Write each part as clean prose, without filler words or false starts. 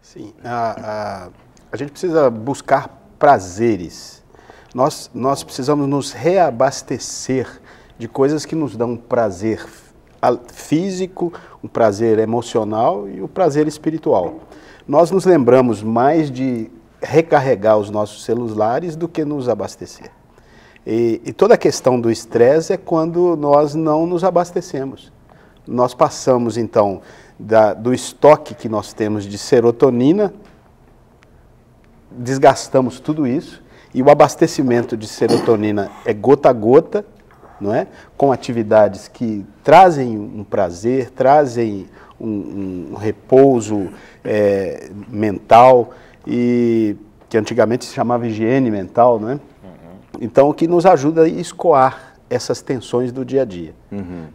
Sim, a gente precisa buscar prazeres. Nós precisamos nos reabastecer de coisas que nos dão um prazer físico, um prazer emocional e o prazer espiritual. Nós nos lembramos mais de recarregar os nossos celulares do que nos abastecer. E toda a questão do estresse é quando nós não nos abastecemos. Nós passamos, então, do estoque que nós temos de serotonina, desgastamos tudo isso, e o abastecimento de serotonina é gota a gota, não é? Com atividades que trazem um prazer, trazem um repouso mental, e que antigamente se chamava higiene mental, não é? Então, o que nos ajuda a escoar essas tensões do dia a dia.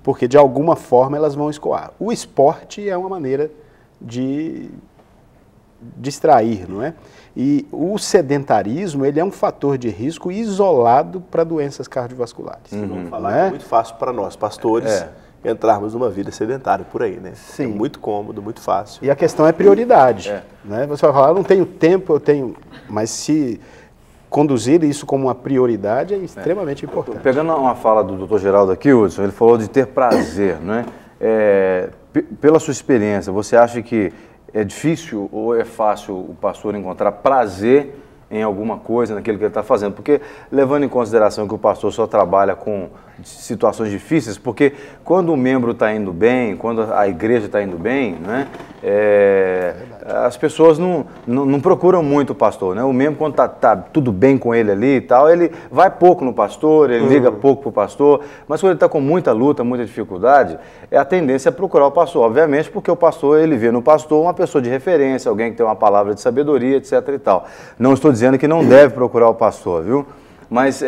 Porque, de alguma forma, elas vão escoar. O esporte é uma maneira de distrair, não é? E o sedentarismo, ele é um fator de risco isolado para doenças cardiovasculares. Vamos falar que é muito fácil para nós, pastores, entrarmos numa vida sedentária por aí, né? Sim. É muito cômodo, muito fácil. E a questão é prioridade. Né? Você vai falar, eu não tenho tempo, eu tenho... Mas se conduzir isso como uma prioridade é extremamente importante. Pegando uma fala do Dr. Geraldo aqui, Hudson, ele falou de ter prazer, não é? Pela sua experiência, você acha que é difícil ou é fácil o pastor encontrar prazer em alguma coisa, naquilo que ele está fazendo? Porque, levando em consideração que o pastor só trabalha com situações difíceis, porque quando o membro está indo bem, quando a igreja está indo bem, né, as pessoas não procuram muito o pastor, né? O membro, quando tá tudo bem com ele ali e tal, ele vai pouco no pastor, ele liga pouco para o pastor, mas quando ele está com muita luta, muita dificuldade, a tendência é procurar o pastor, obviamente, porque o pastor, ele vê no pastor uma pessoa de referência, alguém que tem uma palavra de sabedoria, etc. e tal. Não estou dizendo que não deve procurar o pastor, viu? Mas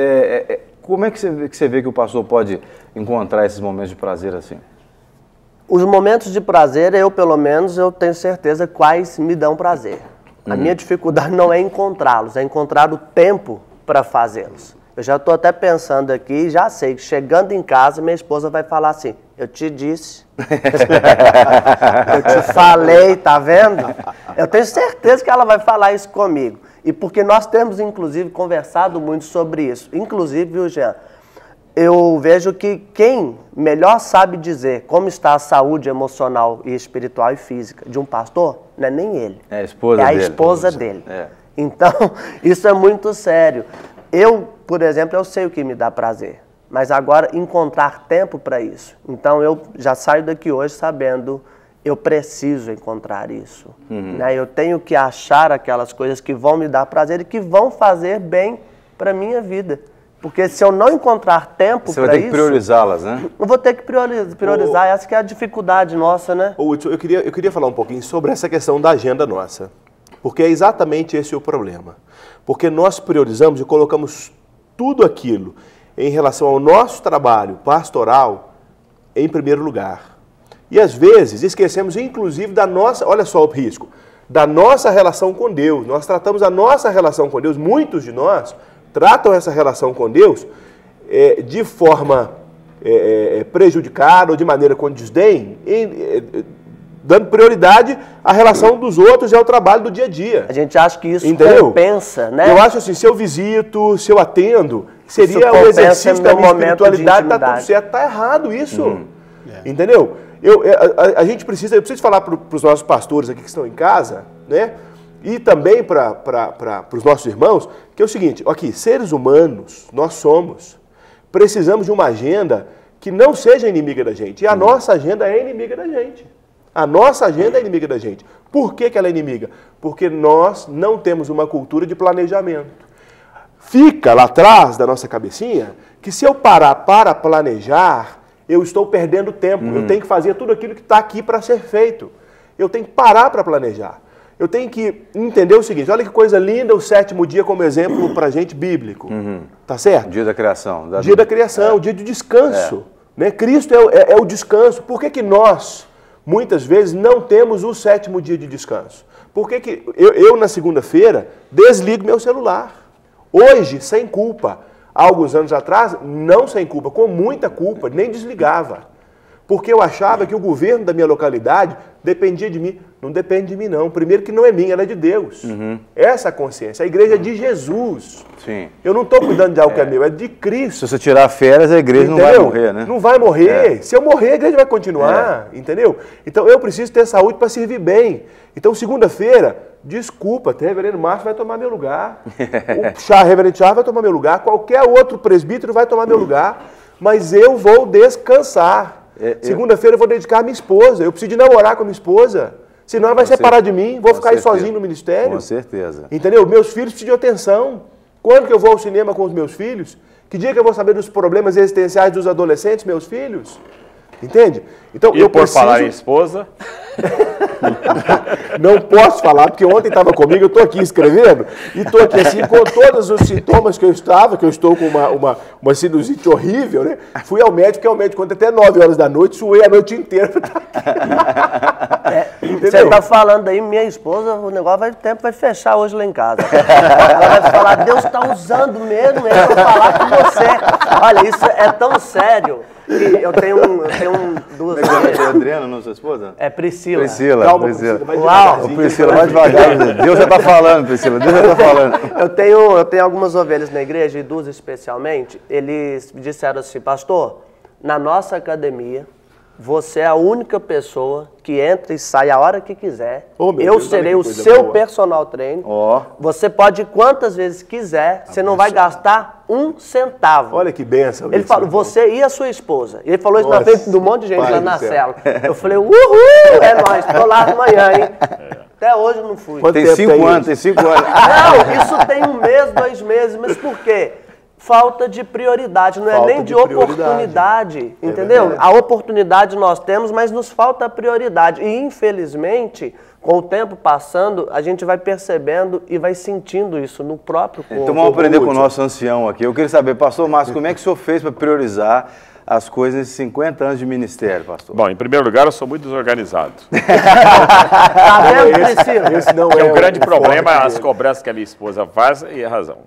como é que você vê que o pastor pode encontrar esses momentos de prazer assim? Os momentos de prazer, pelo menos, eu tenho certeza quais me dão prazer. A minha dificuldade não é encontrá-los, é encontrar o tempo para fazê-los. Eu já estou até pensando aqui, já sei que chegando em casa, minha esposa vai falar assim, eu te disse, eu te falei, tá vendo? Eu tenho certeza que ela vai falar isso comigo. E porque nós temos, inclusive, conversado muito sobre isso. Inclusive, viu, Jean? Eu vejo que quem melhor sabe dizer como está a saúde emocional e espiritual e física de um pastor, não é nem ele. É a esposa dele. É a esposa dele. Então, isso é muito sério. Eu, por exemplo, eu sei o que me dá prazer. Mas agora, encontrar tempo para isso. Então, eu já saio daqui hoje sabendo... Eu preciso encontrar isso. Né? Eu tenho que achar aquelas coisas que vão me dar prazer e que vão fazer bem para a minha vida. Porque se eu não encontrar tempo para isso... Você vai ter que priorizá-las, né? Eu vou ter que priorizar. Essa que é a dificuldade nossa, né? Hudson, eu queria falar um pouquinho sobre essa questão da agenda nossa. Porque é exatamente esse o problema. Porque nós priorizamos e colocamos tudo aquilo em relação ao nosso trabalho pastoral em primeiro lugar. E às vezes esquecemos inclusive da nossa, olha só o risco, da nossa relação com Deus. Nós tratamos a nossa relação com Deus, muitos de nós tratam essa relação com Deus de forma prejudicada ou de maneira com desdém, dando prioridade à relação dos outros e ao trabalho do dia a dia. A gente acha que isso compensa, né? Eu acho assim, se eu visito, se eu atendo, seria o exercício da minha espiritualidade, está tudo certo, está errado isso. Entendeu? Eu preciso falar para os nossos pastores aqui que estão em casa, né? E também para os nossos irmãos, que é o seguinte, aqui, seres humanos, nós somos, precisamos de uma agenda que não seja inimiga da gente. E a nossa agenda é inimiga da gente. A nossa agenda é inimiga da gente. Por que ela é inimiga? Porque nós não temos uma cultura de planejamento. Fica lá atrás da nossa cabecinha que se eu parar para planejar, eu estou perdendo tempo. Eu tenho que fazer tudo aquilo que está aqui para ser feito. Eu tenho que parar para planejar. Eu tenho que entender o seguinte, olha que coisa linda o 7º dia como exemplo para a gente bíblico. Tá certo? Dia da criação. Dia da criação, dia de descanso. Né? Cristo é o descanso. Por que nós, muitas vezes, não temos o 7º dia de descanso? Por que eu na segunda-feira, desligo meu celular? Hoje, sem culpa. Há alguns anos atrás, não sem culpa, com muita culpa, nem desligava. Porque eu achava que o governo da minha localidade dependia de mim. Não depende de mim, não. Primeiro que não é minha, ela é de Deus. Essa é a consciência. A igreja é de Jesus. Sim. Eu não estou cuidando de algo que é meu, é de Cristo. Se você tirar férias, a igreja não vai morrer, né? Não vai morrer. Se eu morrer, a igreja vai continuar, entendeu? Então eu preciso ter saúde para servir bem. Então segunda-feira, desculpa, o reverendo Márcio vai tomar meu lugar. O reverendo Charles vai tomar meu lugar. Qualquer outro presbítero vai tomar meu lugar. Mas eu vou descansar. Segunda-feira eu vou dedicar a minha esposa. Eu preciso de namorar com a minha esposa. Senão ela vai separar de mim, vou ficar aí sozinho no ministério. Com certeza. Entendeu? Meus filhos precisam de atenção. Quando que eu vou ao cinema com os meus filhos? Que dia que eu vou saber dos problemas existenciais dos adolescentes, meus filhos? Entende? Então, e por falar em esposa... Não posso falar, porque ontem estava comigo, eu estou aqui escrevendo, e estou aqui assim, com todos os sintomas que eu estou com uma sinusite horrível, né? Fui ao médico, que é o médico conta até 9 horas da noite, suei a noite inteira para estar aqui. Você está falando aí, minha esposa, o negócio vai fechar hoje lá em casa. Ela vai falar, Deus está usando mesmo para falar com você. Olha, isso é tão sério. E eu tenho duas... É Adriana, não sua esposa? É Priscila. Calma, Priscila. Uau! Priscila, vai devagar. Deus já está falando, Priscila. Deus já está falando. Eu tenho algumas ovelhas na igreja, e duas especialmente. Eles me disseram assim, pastor, na nossa academia, você é a única pessoa que entra e sai a hora que quiser. Eu serei o seu personal trainer. Você pode ir quantas vezes quiser, você não vai gastar um centavo. Olha que benção. Ele falou, você e a sua esposa. Ele falou isso na frente de um monte de gente lá na cela. Eu falei, uhul, é nóis, tô lá amanhã, hein? Até hoje eu não fui. Tem 5 anos, tem 5 anos. Não, isso tem 1 mês, 2 meses, mas por quê? Falta de prioridade, não é nem de oportunidade, entendeu? A oportunidade nós temos, mas nos falta a prioridade. E, infelizmente, com o tempo passando, a gente vai percebendo e vai sentindo isso no próprio corpo. Então vamos aprender com o nosso ancião aqui. Eu queria saber, pastor Márcio, como é que o senhor fez para priorizar as coisas nesses 50 anos de ministério, pastor? Bom, em primeiro lugar, eu sou muito desorganizado. Tá vendo, Priscila? Esse não é um grande problema, as cobranças que a minha esposa faz, e a razão.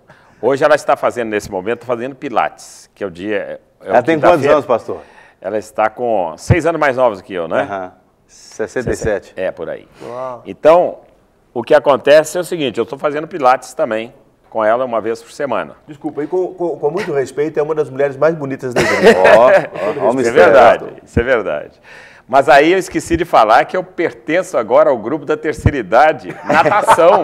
Hoje ela está fazendo, nesse momento, fazendo Pilates, que é o dia... Ela tem quantos anos, pastor? Ela está com 6 anos mais novos que eu, né? 67. É, por aí. Uau. Então, o que acontece é o seguinte, eu estou fazendo Pilates também, com ela 1 vez por semana. Desculpa, e com muito respeito, é uma das mulheres mais bonitas da igreja. Isso é verdade, isso é verdade. Mas aí eu esqueci de falar que eu pertenço agora ao grupo da terceira idade, natação.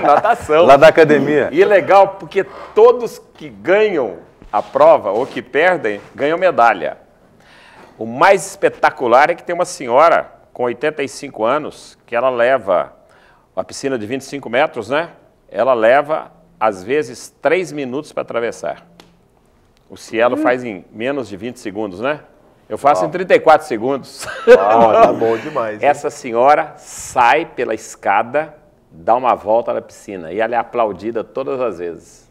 Natação. Lá da academia. E é legal porque todos que ganham a prova ou que perdem, ganham medalha. O mais espetacular é que tem uma senhora com 85 anos que ela leva a piscina de 25 metros, né? Ela leva, às vezes, 3 minutos para atravessar. O Cielo faz em menos de 20 segundos, né? Eu faço em 34 segundos. Tá bom demais. Essa senhora sai pela escada, dá uma volta na piscina e ela é aplaudida todas as vezes.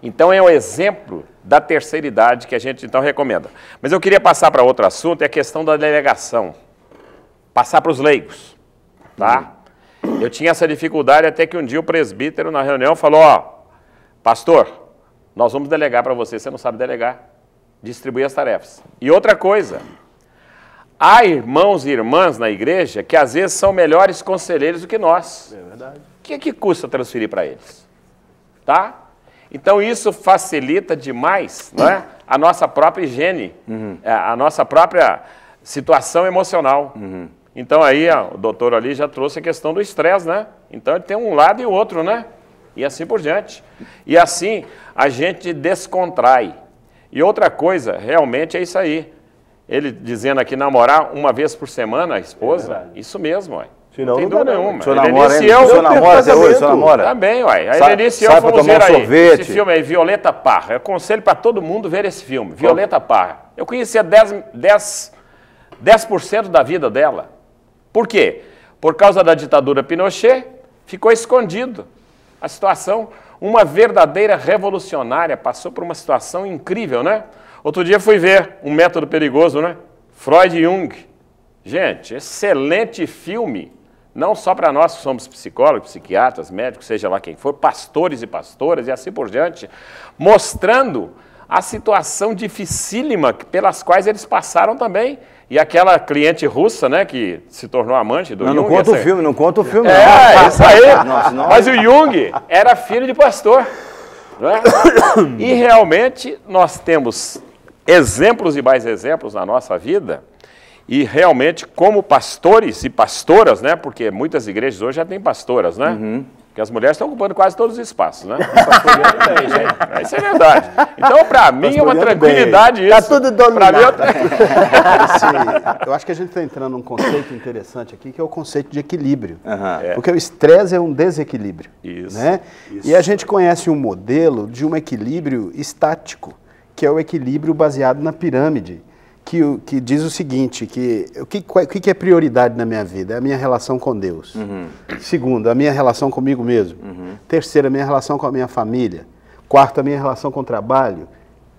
Então é um exemplo da terceira idade que a gente então recomenda. Mas eu queria passar para outro assunto, é a questão da delegação. Passar para os leigos, tá? Eu tinha essa dificuldade até que um dia o presbítero na reunião falou, pastor, nós vamos delegar para você, você não sabe delegar. Distribuir as tarefas. E outra coisa, há irmãos e irmãs na igreja que às vezes são melhores conselheiros do que nós. É verdade. O que custa transferir para eles? Tá? Então isso facilita demais, né, a nossa própria higiene, a nossa própria situação emocional. Então aí o doutor ali já trouxe a questão do estresse, né? Então ele tem um lado e o outro, né? E assim por diante. E assim a gente descontrai. E outra coisa, realmente é isso aí. Ele dizendo aqui, namorar 1 vez por semana a esposa, isso mesmo, ué. Senão, não tem dúvida nenhuma. O senhor namora ainda? O senhor namora até hoje? O senhor namora? Também, ué. Aí ele iniciou, fomos ver aí. Esse filme aí, Violeta Parra. Eu aconselho para todo mundo ver esse filme, Violeta Parra. Eu conhecia 10% da vida dela. Por quê? Por causa da ditadura Pinochet, ficou escondido a situação. Uma verdadeira revolucionária, passou por uma situação incrível, né? Outro dia fui ver Um Método Perigoso, né? Freud e Jung. Gente, excelente filme. Não só para nós que somos psicólogos, psiquiatras, médicos, seja lá quem for, pastores e pastoras e assim por diante, mostrando a situação dificílima pelas quais eles passaram também. E aquela cliente russa, né, que se tornou amante do Jung. Não conta o filme, não conta o filme. Isso aí. Nossa, mas o Jung era filho de pastor. Não é? E realmente nós temos exemplos e mais exemplos na nossa vida. E realmente, como pastores e pastoras, né, porque muitas igrejas hoje já têm pastoras, né? Porque as mulheres estão ocupando quase todos os espaços, né? Bem, gente. Isso é verdade. Então, para mim, é uma tranquilidade isso. Está tudo dominado. Eu acho que a gente está entrando num conceito interessante aqui, que é o conceito de equilíbrio. Porque o estresse é um desequilíbrio. Isso. Né? E a gente conhece um modelo de um equilíbrio estático, que é o equilíbrio baseado na pirâmide. Que diz o seguinte, o que é prioridade na minha vida? É a minha relação com Deus. Segundo, a minha relação comigo mesmo. Terceiro, a minha relação com a minha família. Quarto, a minha relação com o trabalho.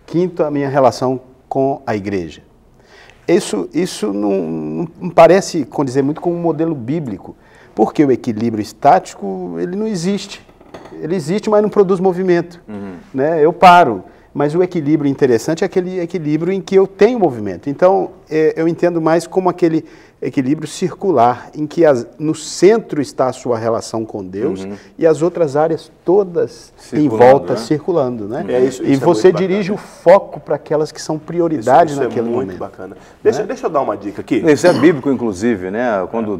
Quinto, a minha relação com a igreja. Isso não parece condizer muito com um modelo bíblico, porque o equilíbrio estático, ele não existe. Ele existe, mas não produz movimento. Né? Eu paro. Mas o equilíbrio interessante é aquele equilíbrio em que eu tenho movimento. Então, eu entendo mais como aquele equilíbrio circular, em que no centro está a sua relação com Deus e as outras áreas todas em volta, né? Circulando. Né? Isso e você dirige o foco para aquelas que são prioridades naquele momento. Muito bacana. Deixa eu dar uma dica aqui. Isso é bíblico, inclusive, né? Quando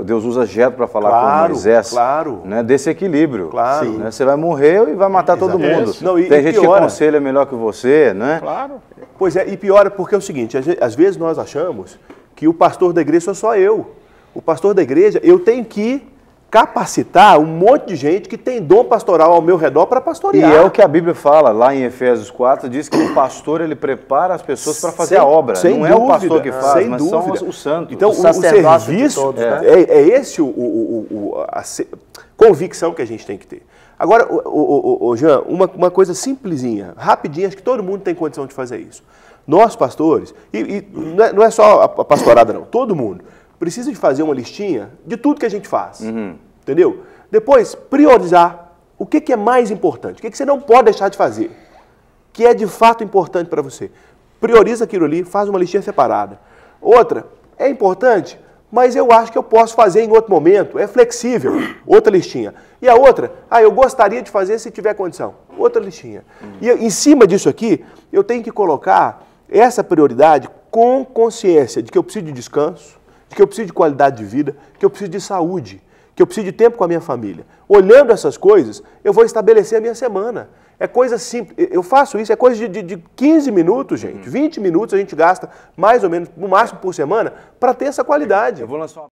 Deus usa Jetro para falar com Moisés. Claro. Né? Desse equilíbrio. Claro. Né? Você vai morrer e vai matar todo mundo. Não, tem gente que aconselha melhor que você, né? Claro. Pois é, e piora porque é o seguinte, às vezes nós achamos que o pastor da igreja sou só eu. O pastor da igreja, eu tenho que capacitar um monte de gente que tem dom pastoral ao meu redor para pastorear. E é o que a Bíblia fala, lá em Efésios 4, diz que o pastor, ele prepara as pessoas para fazer a obra. Não é o pastor que faz, mas são os santos. Então, o serviço, todos, né? é esse a convicção que a gente tem que ter. Agora, Jean, uma coisa simplesinha, rapidinha, acho que todo mundo tem condição de fazer isso. Nós, pastores, e não é só a pastorada não, todo mundo, precisa de fazer uma listinha de tudo que a gente faz, entendeu? Depois, priorizar o que é mais importante, o que você não pode deixar de fazer, que é de fato importante para você. Prioriza aquilo ali, faz uma listinha separada. Outra, é importante, mas eu acho que eu posso fazer em outro momento, é flexível, outra listinha. E a outra, eu gostaria de fazer se tiver condição, outra listinha. E em cima disso aqui, eu tenho que colocar essa prioridade com consciência de que eu preciso de descanso, de que eu preciso de qualidade de vida, que eu preciso de saúde, que eu preciso de tempo com a minha família. Olhando essas coisas, eu vou estabelecer a minha semana. É coisa simples. Eu faço isso, é coisa de 15 minutos, gente. 20 minutos a gente gasta, mais ou menos, no máximo por semana, para ter essa qualidade. Eu vou lançar uma...